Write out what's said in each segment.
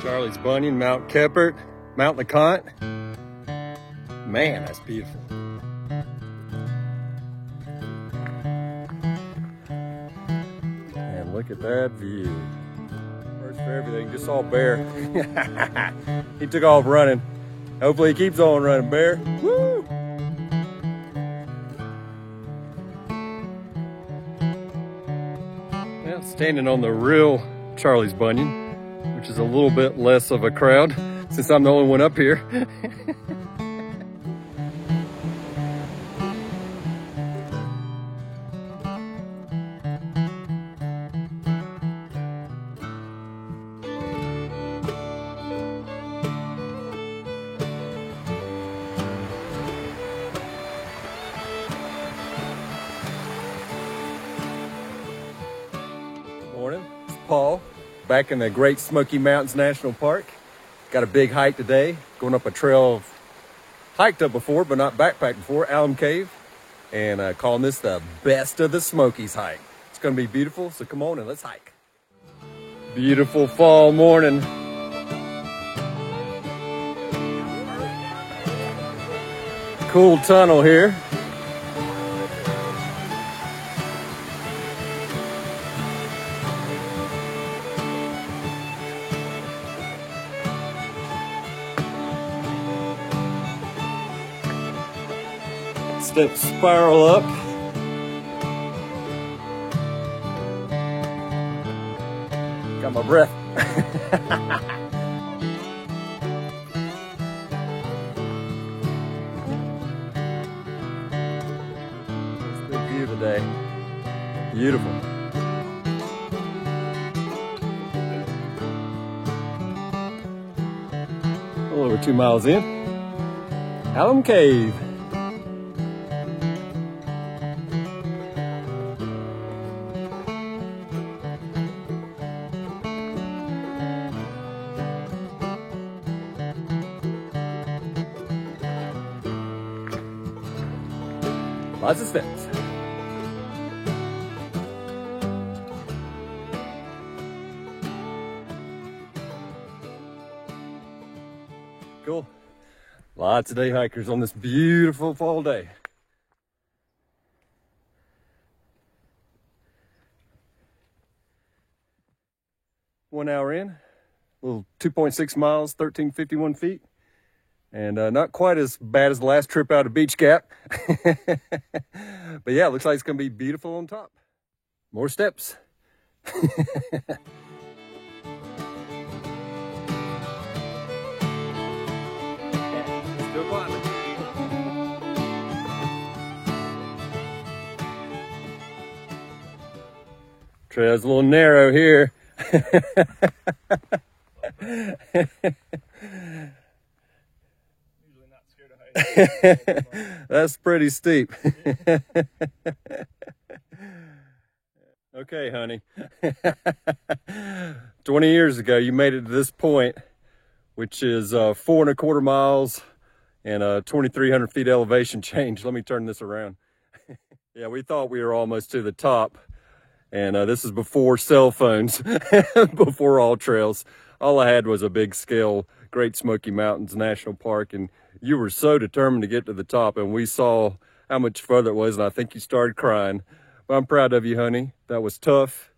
Charlie's Bunyan, Mount Keppert, Mount LeConte. Man, that's beautiful. And look at that view. First for everything, just saw Bear. He took off running. Hopefully he keeps on running, Bear. Woo! Well, standing on the real Charlie's Bunyan, which is a little bit less of a crowd since I'm the only one up here. Morning, it's Paul, back in the Great Smoky Mountains National Park. Got a big hike today, going up a trail I've hiked up before, but not backpacked before, Alum Cave, and calling this the Best of the Smokies hike. It's gonna be beautiful, so come on and let's hike. Beautiful fall morning. Cool tunnel here. Steps spiral up. Got my breath. It's the view today. Beautiful. A little over 2 miles in. Alum Cave. Lots of steps. Cool. Lots of day hikers on this beautiful fall day. One hour in, a little 2.6 miles, 1,351 feet. And not quite as bad as the last trip out of Beach Gap. But yeah, it looks like it's gonna be beautiful on top. More steps. Still climbing. Trail's a little narrow here. That's pretty steep. Okay, honey. 20 years ago, you made it to this point, which is 4¼ miles and 2,300 feet elevation change. Let me turn this around. Yeah, we thought we were almost to the top, and this is before cell phones, before all trails. All I had was a big scale Great Smoky Mountains National Park, and you were so determined to get to the top, and we saw how much further it was, and I think you started crying. But I'm proud of you, honey. That was tough,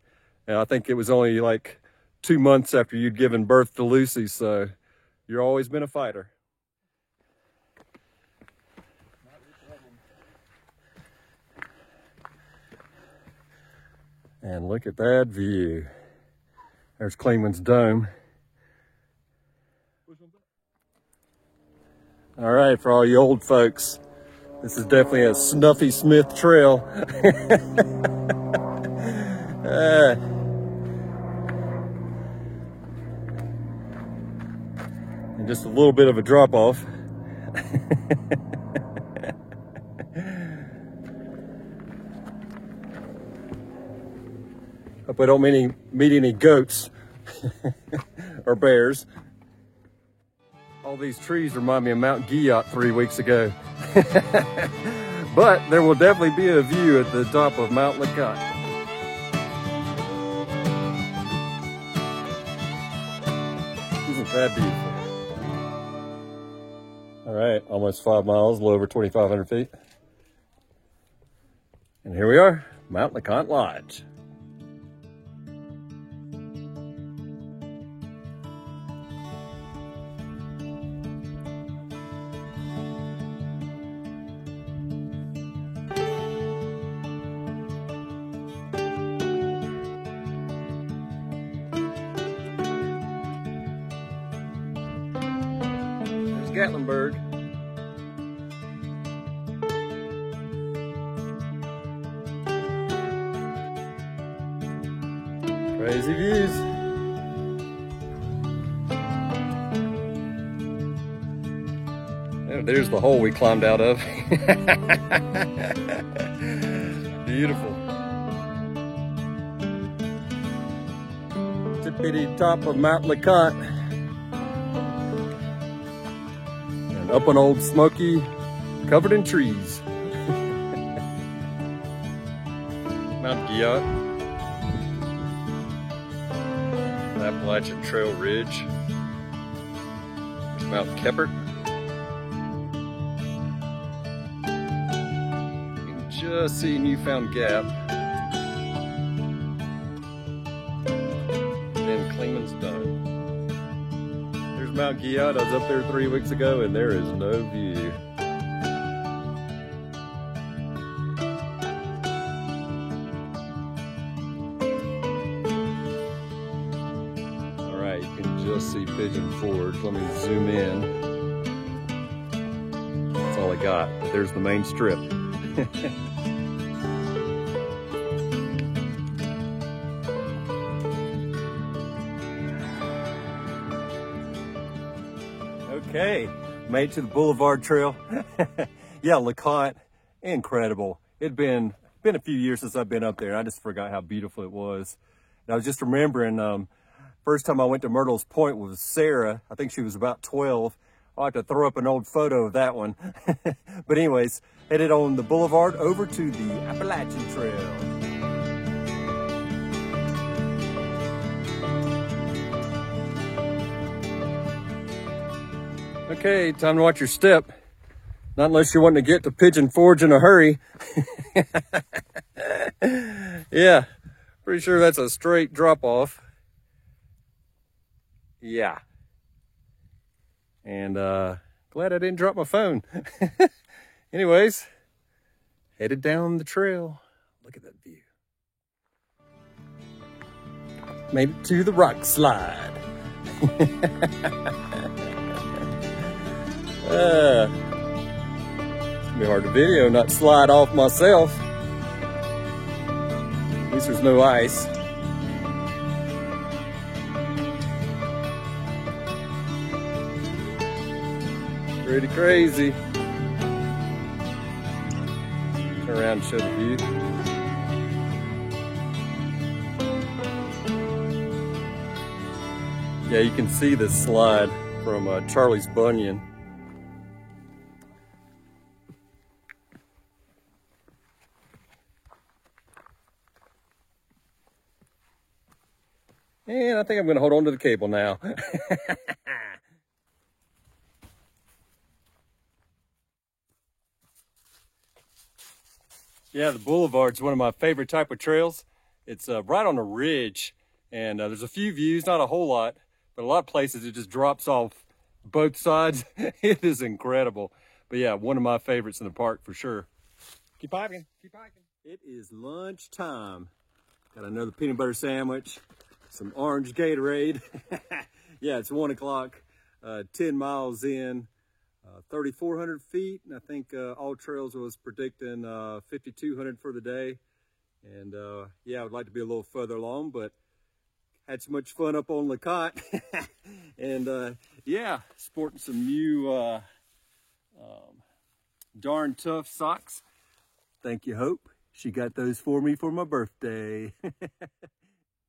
and I think it was only like 2 months after you'd given birth to Lucy, so you've always been a fighter. And look at that view. There's Clingman's Dome. All right, for all you old folks, this is definitely a Snuffy Smith trail. And just a little bit of a drop off. Hope I don't meet any goats or bears. All these trees remind me of Mount Guyot 3 weeks ago. But there will definitely be a view at the top of Mount LeConte. Isn't that beautiful? All right, almost 5 miles, a little over 2,500 feet. And here we are, Mount LeConte Lodge. Gatlinburg. Crazy views. Oh, there's the hole we climbed out of. Beautiful. Tippity top of Mount LeConte. Up on Old Smoky, covered in trees. Mount Guyot, Appalachian Trail Ridge. There's Mount Keppert. You can just see Newfound Gap. Then Clingman's Done. Mount Guyot. I was up there 3 weeks ago and there is no view. All right, you can just see Pigeon Forge. Let me zoom in. That's all I got. But there's the main strip. Okay, made it to the Boulevard Trail. Yeah, LeConte, incredible. It'd been a few years since I've been up there. I just forgot how beautiful it was. And I was just remembering, first time I went to Myrtle's Point was Sarah. I think she was about 12. I'll have to throw up an old photo of that one. But anyways, headed on the Boulevard over to the Appalachian Trail. Okay, time to watch your step. Not unless you're wanting to get to Pigeon Forge in a hurry. Yeah, pretty sure that's a straight drop off. Yeah. And glad I didn't drop my phone. Anyways, headed down the trail. Look at that view. Made it to the rock slide. It's gonna be hard to video, not slide off myself. At least there's no ice. Pretty crazy. Turn around and show the view. Yeah, you can see this slide from Charlie's Bunion. And I think I'm going to hold on to the cable now. Yeah, the Boulevard's one of my favorite type of trails. It's right on a ridge, and there's a few views, not a whole lot, but a lot of places it just drops off both sides. It is incredible. But yeah, one of my favorites in the park for sure. Keep hiking, keep hiking. It is lunch time. Got another peanut butter sandwich. Some orange Gatorade. Yeah, it's 1 o'clock, 10 miles in, 3,400 feet. And I think All Trails was predicting 5,200 for the day. And yeah, I would like to be a little further along, but had so much fun up on LeConte. And yeah, sporting some new Darn Tough socks. Thank you, Hope. She got those for me for my birthday.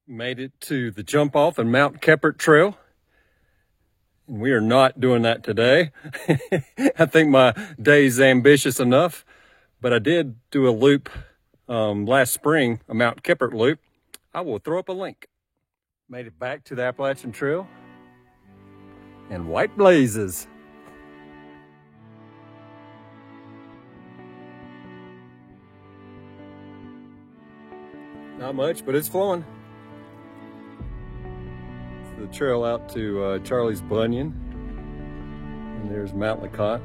Made it to the jump off and Mount Keppert Trail. And we are not doing that today. I think my day's ambitious enough, but I did do a loop last spring, a Mount Keppert loop. I will throw up a link. Made it back to the Appalachian Trail. and white blazes. Not much, but it's flowing. It's the trail out to Charlie's Bunyan. And there's Mount LeConte,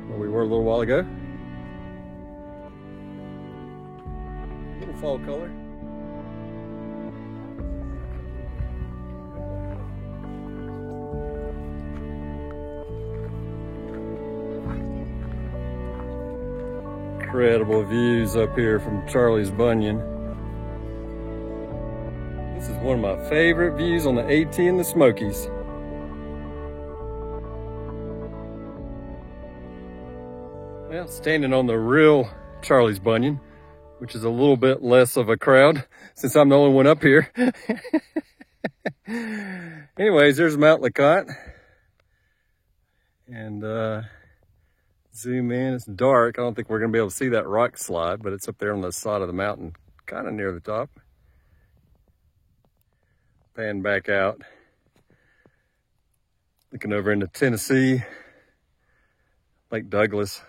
where we were a little while ago. Little fall color. Incredible views up here from Charlie's Bunyan. This is one of my favorite views on the AT in the Smokies. Well, standing on the real Charlie's Bunyan, which is a little bit less of a crowd since I'm the only one up here. Anyways, there's Mount LeConte. And zoom in, it's dark. I don't think we're gonna be able to see that rock slide, but it's up there on the side of the mountain, kind of near the top. Pan back out. Looking over into Tennessee, Lake Douglas.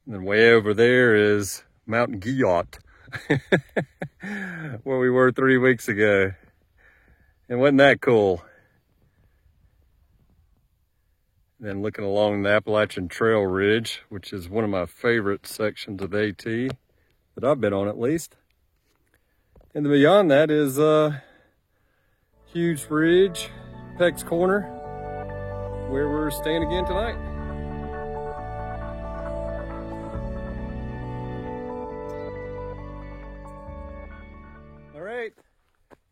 And then way over there is Mount Guyot, where we were 3 weeks ago. And wasn't that cool? Then looking along the Appalachian Trail Ridge, which is one of my favorite sections of the AT, that I've been on at least. And then beyond that is Hughes Ridge, Peck's Corner, where we're staying again tonight. All right,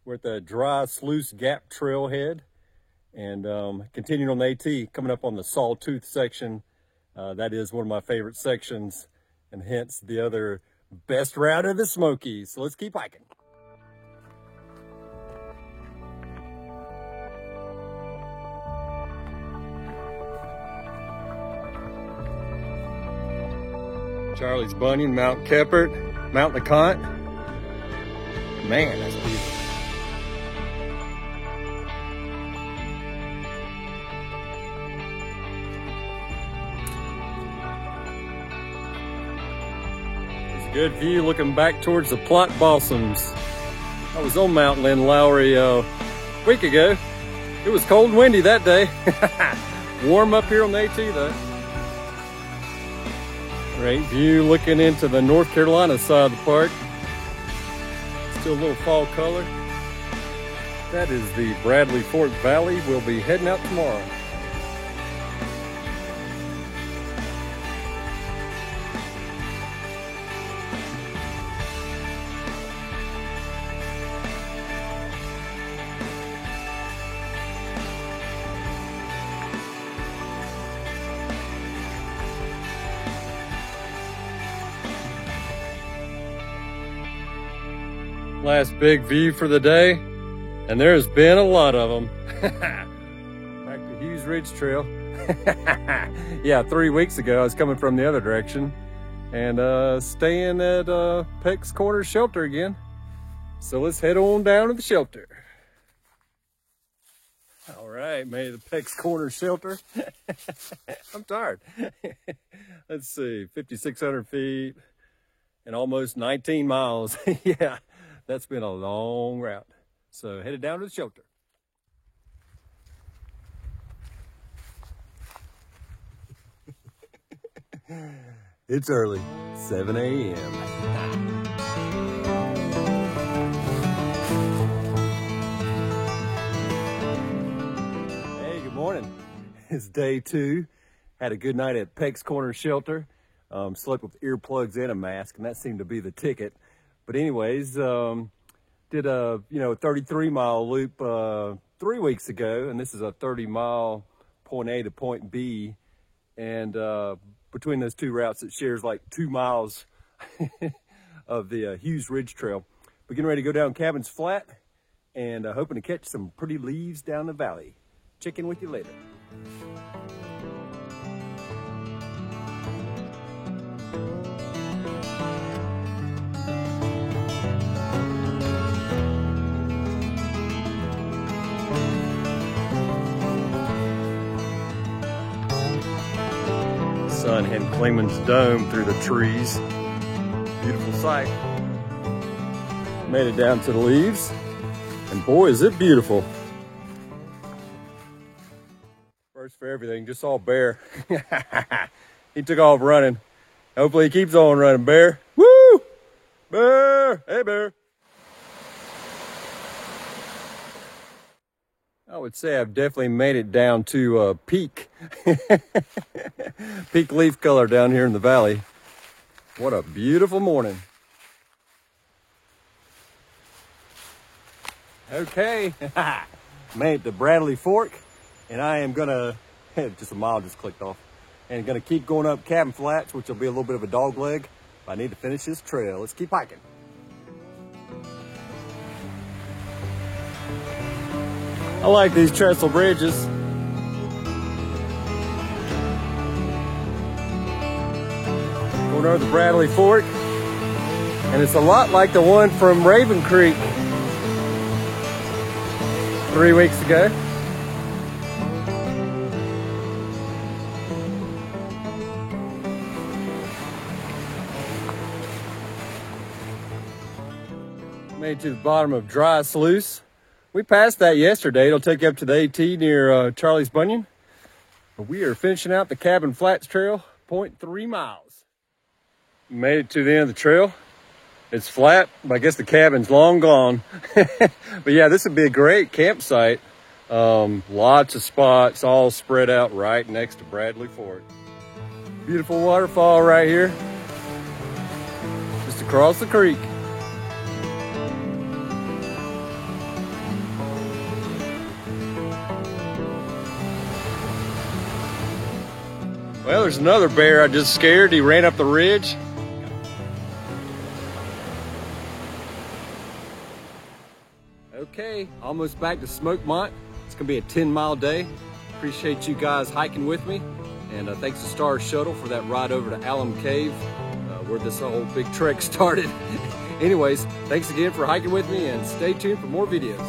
we're at the Dry Sluice Gap Trailhead, and continuing on the AT, coming up on the Sawtooth section. That is one of my favorite sections, and hence the other best route of the Smokies. So let's keep hiking. Charlie's Bunyan, Mount Keppert, Mount LeConte. Man, that's beautiful. It's a good view looking back towards the Plott Balsams. I was on Mount Lynn Lowry a week ago. It was cold and windy that day. Warm up here on the AT though. Great view looking into the North Carolina side of the park. Still a little fall color. That is the Bradley Fort Valley. We'll be heading out tomorrow. Last big view for the day, and there's been a lot of them. Back to Hughes Ridge Trail. Yeah, 3 weeks ago I was coming from the other direction and staying at Peck's Corner Shelter again. So let's head on down to the shelter. All right, made the Peck's Corner Shelter. I'm tired. Let's see, 5,600 feet and almost 19 miles. Yeah. That's been a long route. So headed down to the shelter. It's early, 7 a.m. Hey, good morning. It's day 2. Had a good night at Peck's Corner Shelter. Slept with earplugs and a mask, and that seemed to be the ticket. But anyways, did a 33-mile loop 3 weeks ago, and this is a 30-mile point A to point B. And between those two routes, it shares like 2 miles of the Hughes Ridge Trail. We're getting ready to go down Cabins Flat and hoping to catch some pretty leaves down the valley. Check in with you later. sun hitting Clingman's Dome through the trees. Beautiful sight. Made it down to the leaves, and boy, is it beautiful. First for everything, just saw Bear. He took off running. Hopefully he keeps on running, Bear. Woo! Bear! Hey, Bear. I would say I've definitely made it down to peak. Peak leaf color down here in the valley. What a beautiful morning. Okay, made it to Bradley Fork, and I am gonna, just a mile just clicked off, and gonna keep going up Cabin Flats, which will be a little bit of a dog leg. I need to finish this trail. Let's keep hiking. I like these trestle bridges. Going over the Bradley Fork, and it's a lot like the one from Raven Creek 3 weeks ago. Made it to the bottom of Dry Sluice. We passed that yesterday. It'll take you up to the AT near Charlie's Bunyan. But we are finishing out the Cabin Flats Trail, 0.3 miles. Made it to the end of the trail. It's flat, but I guess the cabin's long gone. But yeah, this would be a great campsite. Lots of spots all spread out right next to Bradley Fork. Beautiful waterfall right here, just across the creek. Well, there's another bear I just scared. He ran up the ridge. Okay, almost back to Smokemont. It's gonna be a 10-mile day. Appreciate you guys hiking with me. And thanks to Star Shuttle for that ride over to Alum Cave, where this whole big trek started. Anyways, thanks again for hiking with me, and stay tuned for more videos.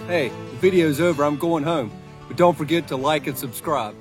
Hey, the video's over, I'm going home. But don't forget to like and subscribe.